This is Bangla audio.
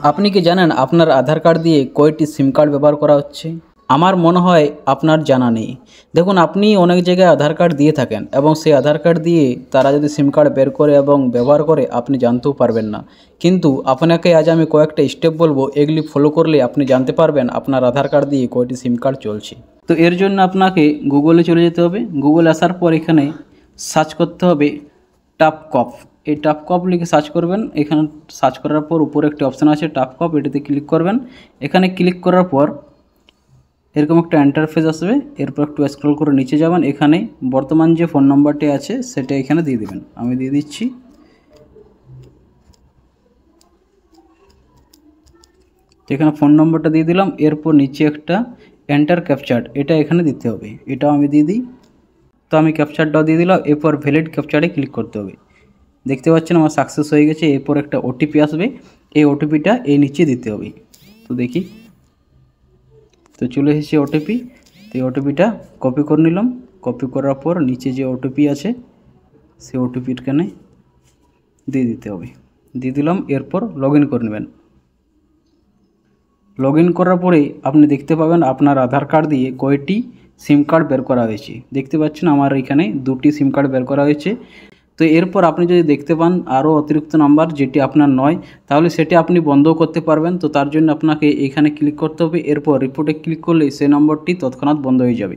আপনি কি জানেন আপনার আধার কার্ড দিয়ে কয়টি সিম কার্ড ব্যবহার করা হচ্ছে? আমার মনে হয় আপনার জানা নেই। দেখুন, আপনি অনেক জায়গায় আধার কার্ড দিয়ে থাকেন এবং সেই আধার কার্ড দিয়ে তারা যদি সিম কার্ড বের করে এবং ব্যবহার করে আপনি জানতেও পারবেন না। কিন্তু আপনাকে আজ আমি কয়েকটা স্টেপ বলবো, এগুলি ফলো করলে আপনি জানতে পারবেন আপনার আধার কার্ড দিয়ে কয়টি সিম কার্ড চলছে। তো এর জন্য আপনাকে গুগলে চলে যেতে হবে। গুগলে আসার পর এখানে সার্চ করতে হবে টাপকপ। এই টাপকপ লিখে সার্চ করবেন। এখানে সার্চ করার পর উপরে একটি অপশান আছে টাপকপ, এটাতে ক্লিক করবেন। এখানে ক্লিক করার পর এরকম একটা ইন্টারফেস আসবে। এরপর একটু স্ক্রল করে নিচে যাবেন। এখানে বর্তমান যে ফোন নম্বরটি আছে সেটা এখানে দিয়ে দেবেন। আমি দিয়ে দিচ্ছি। তো এখানে ফোন নম্বরটা দিয়ে দিলাম। এরপর নিচে একটা এন্টার ক্যাপচার, এটা এখানে দিতে হবে, এটাও আমি দিয়ে দিই। তো আমি ক্যাপচারটাও দিয়ে দিলাম। এরপর ভ্যালিড ক্যাপচারে ক্লিক করতে হবে। দেখতে পাচ্ছেন আমার সাকসেস হয়ে গেছে। এরপর একটা ওটিপি আসবে, এই ওটিপিটা এই নিচে দিতে হবে। তো দেখি, তো চলে এসেছে ওটিপি। তো এই ওটিপিটা কপি করে নিলাম। কপি করার পর নিচে যে ওটিপি আছে সেই ওটিপিটাখানে দিয়ে দিতে হবে। দিয়ে দিলাম। এরপর লগ ইন করে নেবেন। লগ ইন করার পরে আপনি দেখতে পাবেন আপনার আধার কার্ড দিয়ে কয়টি সিম কার্ড বের করা হয়েছে। দেখতে পাচ্ছেন আমার এখানে 2টি সিম কার্ড বের করা হয়েছে। তো এরপর আপনি যদি দেখতে পান আরও অতিরিক্ত নাম্বার যেটি আপনার নয়, তাহলে সেটি আপনি বন্ধও করতে পারবেন। তো তার জন্য আপনাকে এখানে ক্লিক করতে হবে। এরপর রিপোর্টে ক্লিক করলে সেই নম্বরটি তৎক্ষণাৎ বন্ধ হয়ে যাবে।